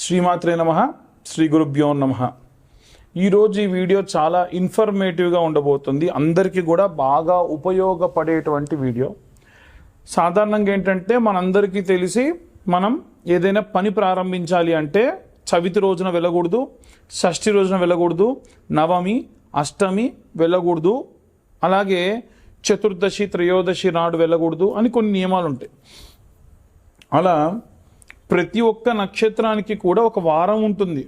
శ్రీమాత్రే నమః. శ్రీ గురుభ్యో నమః. ఈరోజు ఈ వీడియో చాలా ఇన్ఫర్మేటివ్గా ఉండబోతుంది. అందరికీ కూడా బాగా ఉపయోగపడేటువంటి వీడియో. సాధారణంగా ఏంటంటే మనందరికీ తెలిసి మనం ఏదైనా పని ప్రారంభించాలి అంటే చవితి రోజున వెళ్ళకూడదు, షష్ఠి రోజున వెళ్ళకూడదు, నవమి అష్టమి వెళ్ళకూడదు, అలాగే చతుర్దశి త్రయోదశి నాడు వెళ్ళకూడదు అని కొన్ని నియమాలు ఉంటాయి. అలా ప్రతి ఒక్క నక్షత్రానికి కూడా ఒక వారం ఉంటుంది.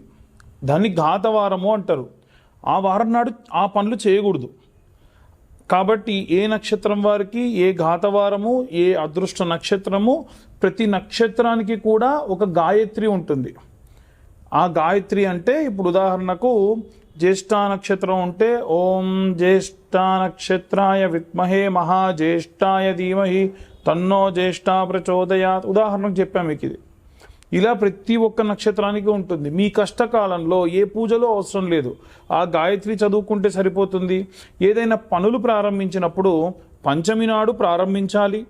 దాన్ని ఘాతవారము అంటారు. ఆ వారం నాడు ఆ పనులు చేయకూడదు. కాబట్టి ఏ నక్షత్రం వారికి ఏ ఘాతవారము, ఏ అదృష్ట నక్షత్రము, ప్రతి నక్షత్రానికి కూడా ఒక గాయత్రి ఉంటుంది. ఆ గాయత్రి అంటే ఇప్పుడు ఉదాహరణకు జ్యేష్ఠ నక్షత్రం ఉంటే ఓం జ్యేష్ఠ నక్షత్రాయ విద్మహే మహాజ్యేష్ఠాయ ధీమహి తన్నో జ్యేష్ఠ ప్రచోదయాత్ ఉదాహరణకు చెప్పాము మీకు ఇది. ఇలా ప్రతి ఒక్క నక్షత్రానికి ఉంటుంది. మీ కష్టకాలంలో ఏ పూజలో అవసరం లేదు, ఆ గాయత్రి చదువుకుంటే సరిపోతుంది. ఏదైనా పనులు ప్రారంభించినప్పుడు పంచమి నాడు ప్రారంభించాలి,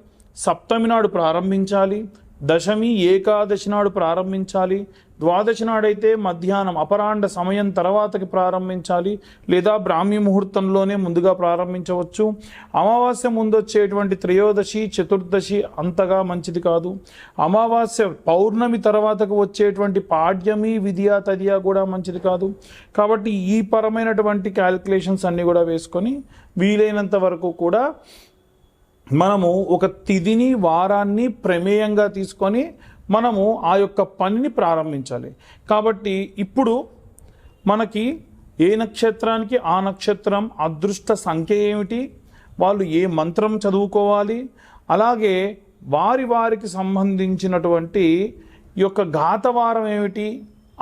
సప్తమి నాడు ప్రారంభించాలి, దశమి ఏకాదశి నాడు ప్రారంభించాలి, ద్వాదశి నాడైతే మధ్యాహ్నం అపరాండ సమయం తర్వాతకి ప్రారంభించాలి, లేదా బ్రాహ్మీ ముహూర్తంలోనే ముందుగా ప్రారంభించవచ్చు. అమావాస్య ముందు వచ్చేటువంటి త్రయోదశి చతుర్దశి అంతగా మంచిది కాదు. అమావాస్య పౌర్ణమి తర్వాతకు వచ్చేటువంటి పాడ్యమి విద్యా తదియా కూడా మంచిది కాదు. కాబట్టి ఈ పరమైనటువంటి క్యాల్కులేషన్స్ అన్నీ కూడా వేసుకొని వీలైనంత వరకు కూడా మనము ఒక తిథిని వారాన్ని ప్రమేయంగా తీసుకొని మనము ఆ యొక్క పనిని ప్రారంభించాలి. కాబట్టి ఇప్పుడు మనకి ఏ నక్షత్రానికి ఆ నక్షత్రం అదృష్ట సంఖ్య ఏమిటి, వాళ్ళు ఏ మంత్రం చదువుకోవాలి, అలాగే వారికి సంబంధించినటువంటి ఈ యొక్క ఘాతవారం ఏమిటి,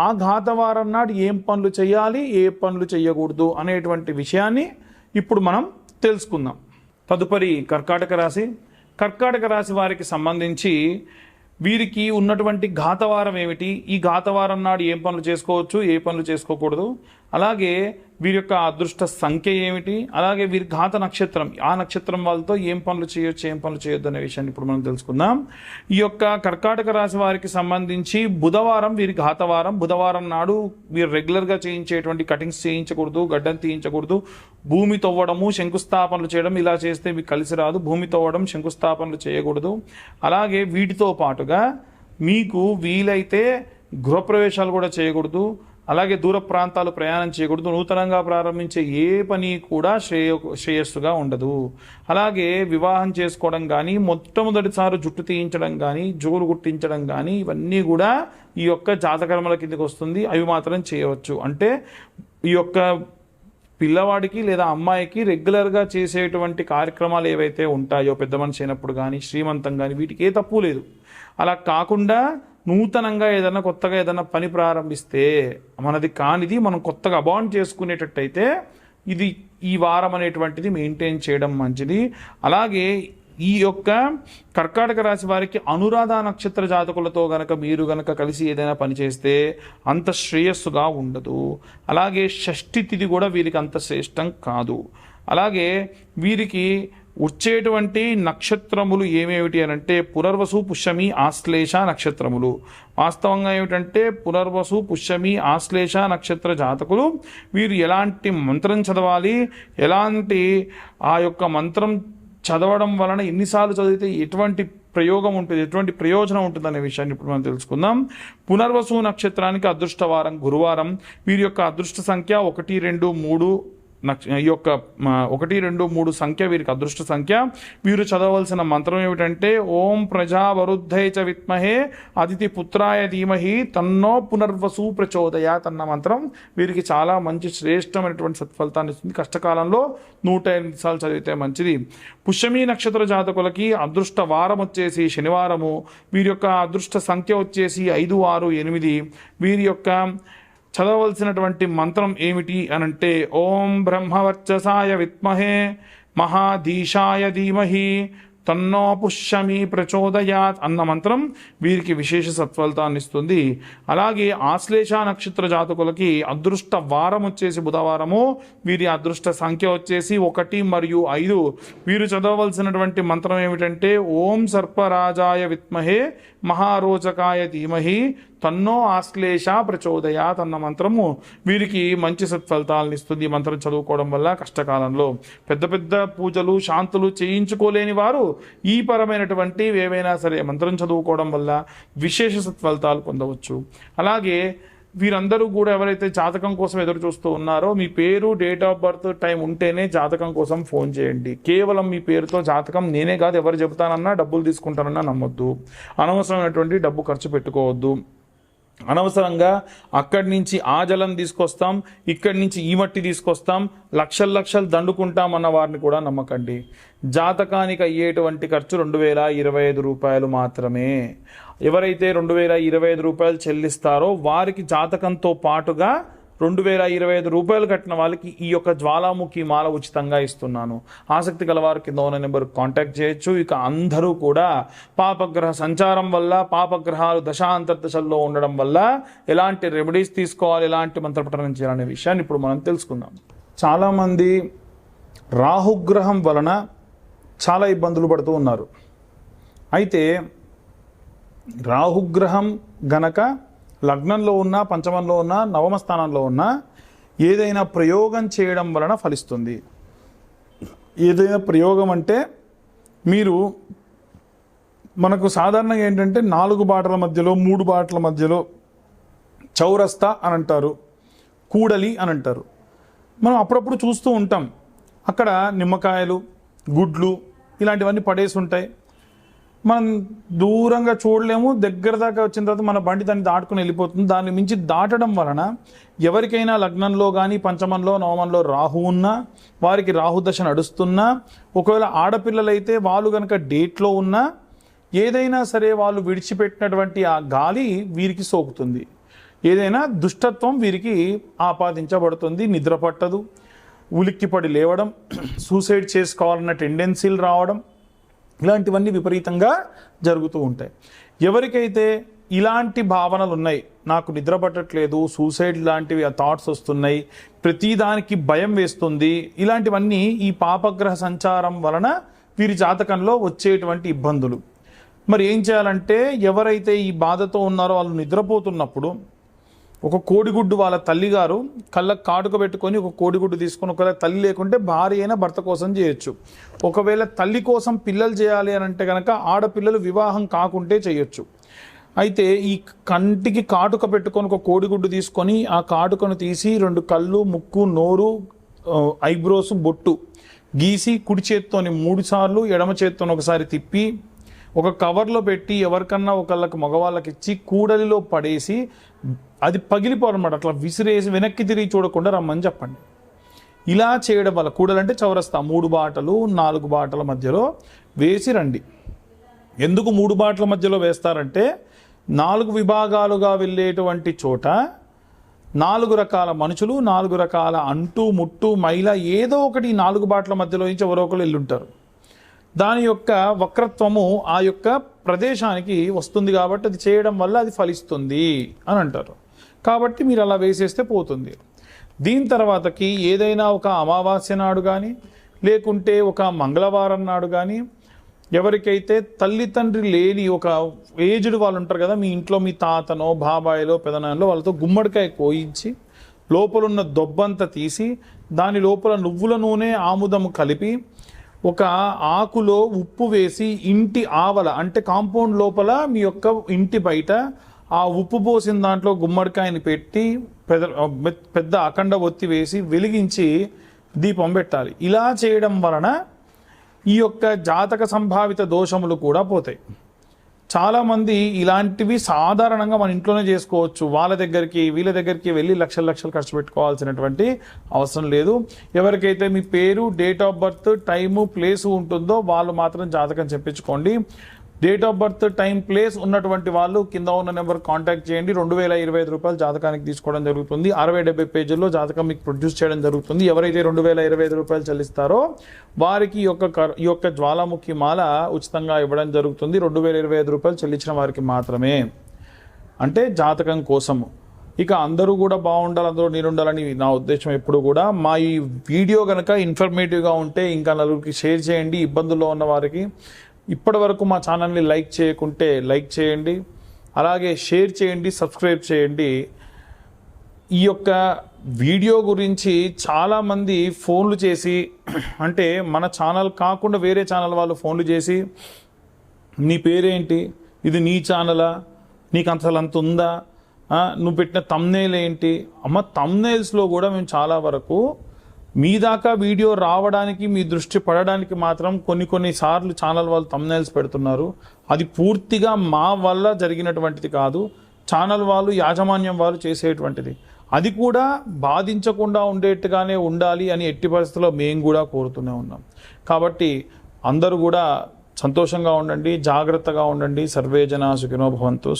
ఆ ఘాతవారం నాడు ఏం పనులు చేయాలి, ఏ పనులు చేయకూడదు అనేటువంటి విషయాన్ని ఇప్పుడు మనం తెలుసుకుందాం. తదుపరి కర్కాటక రాశి. కర్కాటక రాశి వారికి సంబంధించి వీరికి ఉన్నటువంటి ఘాతవారం ఏమిటి, ఈ ఘాతవారం నాడు ఏం పనులు చేసుకోవచ్చు, ఏ పనులు చేసుకోకూడదు, అలాగే వీరి యొక్క అదృష్ట సంఖ్య ఏమిటి, అలాగే వీరి ఘాత నక్షత్రం, ఆ నక్షత్రం వాళ్ళతో ఏం పనులు చేయొచ్చు ఏం పనులు చేయొద్దు అనే విషయాన్ని ఇప్పుడు మనం తెలుసుకుందాం. ఈ యొక్క కర్కాటక రాశి వారికి సంబంధించి బుధవారం వీరి ఘాతవారం. బుధవారం నాడు వీరు రెగ్యులర్గా చేయించేటువంటి కటింగ్స్ చేయించకూడదు, గడ్డం తీయించకూడదు, భూమి తవ్వడము శంకుస్థాపనలు చేయడం ఇలా చేస్తే మీకు కలిసి రాదు. భూమి తవ్వడం శంకుస్థాపనలు చేయకూడదు. అలాగే వీటితో పాటుగా మీకు వీలైతే గృహప్రవేశాలు కూడా చేయకూడదు, అలాగే దూర ప్రాంతాలు ప్రయాణం చేయకూడదు, నూతనంగా ప్రారంభించే ఏ పని కూడా శ్రేయస్సుగా ఉండదు. అలాగే వివాహం చేసుకోవడం కానీ, మొట్టమొదటిసారి జుట్టు తీయించడం కానీ, జోలు గుట్టించడం కానీ ఇవన్నీ కూడా ఈ యొక్క జాతకర్మల కిందకి వస్తుంది. అవి మాత్రం చేయవచ్చు. అంటే ఈ యొక్క పిల్లవాడికి లేదా అమ్మాయికి రెగ్యులర్గా చేసేటువంటి కార్యక్రమాలు ఏవైతే ఉంటాయో, పెద్ద మనిషి అయినప్పుడు కానీ, శ్రీమంతం కానీ, వీటికి ఏ తప్పు లేదు. అలా కాకుండా నూతనంగా ఏదైనా కొత్తగా ఏదైనా పని ప్రారంభిస్తే మనది కానిది మనం కొత్తగా అబాండ్ చేసుకునేటట్టయితే ఇది ఈ వారం అనేటువంటిది మెయింటైన్ చేయడం మంచిది. అలాగే ఈ యొక్క కర్కాటక రాశి వారికి అనురాధ నక్షత్ర జాతకులతో మీరు గనక కలిసి ఏదైనా పని చేస్తే అంత శ్రేయస్సుగా ఉండదు. అలాగే షష్ఠి తిథి కూడా వీరికి అంత శ్రేష్టం కాదు. అలాగే వీరికి వచ్చేటువంటి నక్షత్రములు ఏమేమిటి అని అంటే పునర్వసు పుష్యమి ఆశ్లేష నక్షత్రములు. వాస్తవంగా ఏమిటంటే పునర్వసు పుష్యమి ఆశ్లేష నక్షత్ర జాతకులు వీరు ఎలాంటి మంత్రం చదవాలి, ఎలాంటి ఆ యొక్క మంత్రం చదవడం వలన ఎన్నిసార్లు చదివితే ఎటువంటి ప్రయోగం ఉంటుంది, ఎటువంటి ప్రయోజనం ఉంటుంది అనే విషయాన్ని ఇప్పుడు మనం తెలుసుకుందాం. పునర్వసు నక్షత్రానికి అదృష్టవారం గురువారం. వీరి యొక్క అదృష్ట సంఖ్య 1, 2, 3 ఈ యొక్క 1, 2, 3 సంఖ్య వీరికి అదృష్ట సంఖ్య. వీరు చదవలసిన మంత్రం ఏమిటంటే ఓం ప్రజావరుద్ధై చ విద్మహే అదితి పుత్రాయ ధీమహి తన్నో పునర్వసు ప్రచోదయాత్ అన్న మంత్రం వీరికి చాలా మంచి శ్రేష్టమైనటువంటి సత్ఫలితాన్ని ఇస్తుంది. కష్టకాలంలో 108 సార్లు చదివితే మంచిది. పుష్యమి నక్షత్ర జాతకులకి అదృష్ట వారం వచ్చేసి శనివారము. వీరి యొక్క అదృష్ట సంఖ్య వచ్చేసి 5, 6, 8. వీరి యొక్క చదవలసినటువంటి మంత్రం ఏమిటి అనంటే ఓం బ్రహ్మవర్చసాయ విద్మహే మహాధీశాయ ధీమహి తన్నో పుష్యమి ప్రచోదయాత్ అన్న మంత్రం వీరికి విశేష సత్ఫలితాన్ని ఇస్తుంది. అలాగే ఆశ్లేష నక్షత్ర జాతకులకి అదృష్ట వారం వచ్చేసి బుధవారము. వీరి అదృష్ట సంఖ్య వచ్చేసి 1 మరియు 5. వీరు చదవవలసినటువంటి మంత్రం ఏమిటంటే ఓం సర్పరాజాయ విద్మహే మహారోచకాయ ధీమహి తన్నో ఆశ్లేష ప్రచోదయాత్ అన్న మంత్రము వీరికి మంచి సత్ఫలితాలను ఇస్తుంది. ఈ మంత్రం చదువుకోవడం వల్ల కష్టకాలంలో పెద్ద పెద్ద పూజలు శాంతులు చేయించుకోలేని వారు ఈ పరమైనటువంటి ఏవైనా సరే మంత్రం చదువుకోవడం వల్ల విశేష సత్ఫలితాలు పొందవచ్చు. అలాగే వీరందరూ కూడా ఎవరైతే జాతకం కోసం ఎదురు చూస్తూ ఉన్నారో మీ పేరు, డేట్ ఆఫ్ బర్త్, టైం ఉంటేనే జాతకం కోసం ఫోన్ చేయండి. కేవలం మీ పేరుతో జాతకం నేనే కాదు ఎవరు చెబుతానన్నా డబ్బులు తీసుకుంటానన్నా నమ్మొద్దు. అనవసరమైనటువంటి డబ్బు ఖర్చు పెట్టుకోవద్దు. అనవసరంగా అక్కడి నుంచి ఆ జలం తీసుకొస్తాం, ఇక్కడి నుంచి ఈ మట్టి తీసుకొస్తాం, లక్షలు లక్షలు దండుకుంటాం అన్న వారిని కూడా నమ్మకండి. జాతకానికి అయ్యేటువంటి ఖర్చు 2025 రూపాయలు మాత్రమే. ఎవరైతే 2025 రూపాయలు చెల్లిస్తారో వారికి జాతకంతో పాటుగా 2025 రూపాయలు కట్టిన వాళ్ళకి ఈ యొక్క జ్వాలాముఖి మాల ఉచితంగా ఇస్తున్నాను. ఆసక్తి గలవారు కింద ఉన్న నెంబర్ కాంటాక్ట్ చేయొచ్చు. ఇక అందరూ కూడా పాపగ్రహ సంచారం వల్ల, పాపగ్రహాలు దశాంతర్దశల్లో ఉండడం వల్ల ఎలాంటి రెమెడీస్ తీసుకోవాలి, ఎలాంటి మంత్రపఠనం చేయాలనే విషయాన్ని ఇప్పుడు మనం తెలుసుకుందాం. చాలామంది రాహుగ్రహం వలన చాలా ఇబ్బందులు పడుతూ ఉన్నారు. అయితే రాహుగ్రహం గనక లగ్నంలో ఉన్న, పంచమంలో ఉన్న, నవమ స్థానంలో ఉన్న ఏదైనా ప్రయోగం చేయడం వలన ఫలిస్తుంది. ఏదైనా ప్రయోగం అంటే మీరు మనకు సాధారణంగా ఏంటంటే 4 బాటల మధ్యలో, 3 బాటల మధ్యలో చౌరస్తా అని అంటారు, కూడలి అని అంటారు. మనం అప్పుడప్పుడు చూస్తూ ఉంటాం. అక్కడ నిమ్మకాయలు, గుడ్లు ఇలాంటివన్నీ పడేసి ఉంటాయి. మనం దూరంగా చూడలేము. దగ్గర దాకా వచ్చిన తర్వాత మన బండి దాన్ని దాటుకుని వెళ్ళిపోతుంది. దాన్ని మించి దాటడం వలన ఎవరికైనా లగ్నంలో కానీ, పంచమంలో, నవమంలో రాహు ఉన్నా, వారికి రాహుదశ నడుస్తున్నా, ఒకవేళ ఆడపిల్లలైతే వాళ్ళు కనుక డేట్లో ఉన్నా, ఏదైనా సరే వాళ్ళు విడిచిపెట్టినటువంటి ఆ గాలి వీరికి సోకుతుంది. ఏదైనా దుష్టత్వం వీరికి ఆపాదించబడుతుంది. నిద్ర పట్టదు, ఉలిక్కిపడి లేవడం, సూసైడ్ చేసుకోవాలన్న టెండెన్సీలు రావడం, ఇలాంటివన్నీ విపరీతంగా జరుగుతూ ఉంటాయి. ఎవరికైతే ఇలాంటి భావనలు ఉన్నాయి, నాకు నిద్ర పట్టట్లేదు, సూసైడ్ లాంటివి ఆ థాట్స్ వస్తున్నాయి, ప్రతిదానికి భయం వేస్తుంది, ఇలాంటివన్నీ ఈ పాపగ్రహ సంచారం వలన వీరి జాతకంలో వచ్చేటువంటి ఇబ్బందులు. మరి ఏం చేయాలంటే ఎవరైతే ఈ బాధతో ఉన్నారో వాళ్ళు నిద్రపోతున్నప్పుడు ఒక కోడిగుడ్డు వాళ్ళ తల్లిగారు కళ్ళకు కాటుక పెట్టుకొని ఒక కోడిగుడ్డు తీసుకొని, ఒకవేళ తల్లి లేకుంటే భార్య అయినా భర్త కోసం చేయొచ్చు. ఒకవేళ తల్లి కోసం పిల్లలు చేయాలి అని అంటే కనుక ఆడపిల్లలు వివాహం కాకుంటే చేయొచ్చు. అయితే ఈ కంటికి కాటుక పెట్టుకొని ఒక కోడిగుడ్డు తీసుకొని ఆ కాటుకను తీసి 2 కళ్ళు, ముక్కు, నోరు, ఐబ్రోస్, బొట్టు గీసి కుడి చేత్తోని 3 సార్లు, ఎడమ చేత్తోని ఒకసారి తిప్పి ఒక కవర్లో పెట్టి ఎవరికన్నా ఒకళ్ళకి మగవాళ్ళకి ఇచ్చి కూడలిలో పడేసి అది పగిలిపోవాలన్నమాట. అట్లా విసిరేసి వెనక్కి తిరిగి చూడకుండా రమ్మని చెప్పండి. ఇలా చేయడం వల్ల కూడలంటే చౌరస్తా 3 బాటలు 4 బాటల మధ్యలో వేసి రండి. ఎందుకు 3 బాటల మధ్యలో వేస్తారంటే 4 విభాగాలుగా వెళ్ళేటువంటి చోట 4 రకాల మనుషులు, 4 రకాల అంటు ముట్టు మైల ఏదో ఒకటి 4 బాటల మధ్యలో నుంచి ఎవరో ఒకరు వెళ్ళుంటారు. దాని యొక్క వక్రత్వము ఆ యొక్క ప్రదేశానికి వస్తుంది కాబట్టి అది చేయడం వల్ల అది ఫలిస్తుంది అని అంటారు. కాబట్టి మీరు అలా వేసేస్తే పోతుంది. దీని తర్వాతకి ఏదైనా ఒక అమావాస్య నాడు కానీ, లేకుంటే ఒక మంగళవారం నాడు కానీ, ఎవరికైతే తల్లి తండ్రి లేని ఒక ఏజ్డ్ వాళ్ళు ఉంటారు కదా, మీ ఇంట్లో మీ తాతనో, బాబాయిలో, పెదనాన్నలో, వాళ్ళతో గుమ్మడికాయ కోయించి లోపలున్న దొబ్బంతా తీసి దాని లోపల నువ్వుల నూనె, ఆముదము కలిపి ఒక ఆకులో ఉప్పు వేసి ఇంటి ఆవల అంటే కాంపౌండ్ లోపల మీ యొక్క ఇంటి బయట ఆ ఉప్పు పోసిన దాంట్లో గుమ్మడికాయని పెట్టి పెద్ద అఖండ ఒత్తి వేసి వెలిగించి దీపం పెట్టాలి. ఇలా చేయడం వలన ఈ యొక్క జాతక సంభావిత దోషములు కూడా పోతాయి. చాలామంది ఇలాంటివి సాధారణంగా మన ఇంట్లోనే చేసుకోవచ్చు. వాళ్ళ దగ్గరికి వీళ్ళ దగ్గరికి వెళ్ళి లక్షలు లక్షలు ఖర్చు పెట్టుకోవాల్సినటువంటి అవసరం లేదు. ఎవరికైతే మీ పేరు, date of birth, time, place ఉంటుందో వాళ్ళు మాత్రం జాతకం చెప్పించుకోండి. Date of birth, time, place ఉన్నటువంటి వాళ్ళు కింద ఉన్న నెంబర్ కాంటాక్ట్ చేయండి. 2025 రూపాయలు జాతకానికి తీసుకోవడం జరుగుతుంది. 60-70 పేజీల్లో జాతకం మీకు ప్రొడ్యూస్ చేయడం జరుగుతుంది. ఎవరైతే 2025 రూపాయలు చెల్లిస్తారో వారికి ఈ యొక్క జ్వాలాముఖి మాల ఉచితంగా ఇవ్వడం జరుగుతుంది. 2025 రూపాయలు చెల్లించిన వారికి మాత్రమే, అంటే జాతకం కోసము. ఇక అందరూ కూడా బాగుండాలి, అందరూ నేనుండాలని నా ఉద్దేశం. ఎప్పుడు కూడా మా ఈ వీడియో కనుక ఇన్ఫర్మేటివ్గా ఉంటే ఇంకా నలుగురికి షేర్ చేయండి. ఇబ్బందుల్లో ఉన్న వారికి ఇప్పటి వరకు మా ఛానల్ని లైక్ చేయకుంటే లైక్ చేయండి, అలాగే షేర్ చేయండి, సబ్స్క్రైబ్ చేయండి. ఈ యొక్క వీడియో గురించి చాలామంది ఫోన్లు చేసి, అంటే మన ఛానల్ కాకుండా వేరే ఛానల్ వాళ్ళు ఫోన్లు చేసి, నీ పేరేంటి, ఇది నీ ఛానలా, నీకు అసలు అంత ఉందా, నువ్వు పెట్టిన తమ్నేల్ ఏంటి అమ్మ. తమ్నేల్స్లో కూడా మేము చాలా వరకు మీ దాకా వీడియో రావడానికి, మీ దృష్టి పడడానికి మాత్రం కొన్ని సార్లు ఛానల్ వాళ్ళు తమ్నేల్స్ పెడుతున్నారు. అది పూర్తిగా మా వల్ల జరిగినటువంటిది కాదు, ఛానల్ వాళ్ళు, యాజమాన్యం వాళ్ళు చేసేటువంటిది. అది కూడా బాధించకుండా ఉండేట్టుగానే ఉండాలి అని ఎట్టి పరిస్థితుల్లో మేము కూడా కోరుతూనే ఉన్నాం. కాబట్టి అందరూ కూడా సంతోషంగా ఉండండి, జాగ్రత్తగా ఉండండి. సర్వే జనా సుఖినో భవంతు.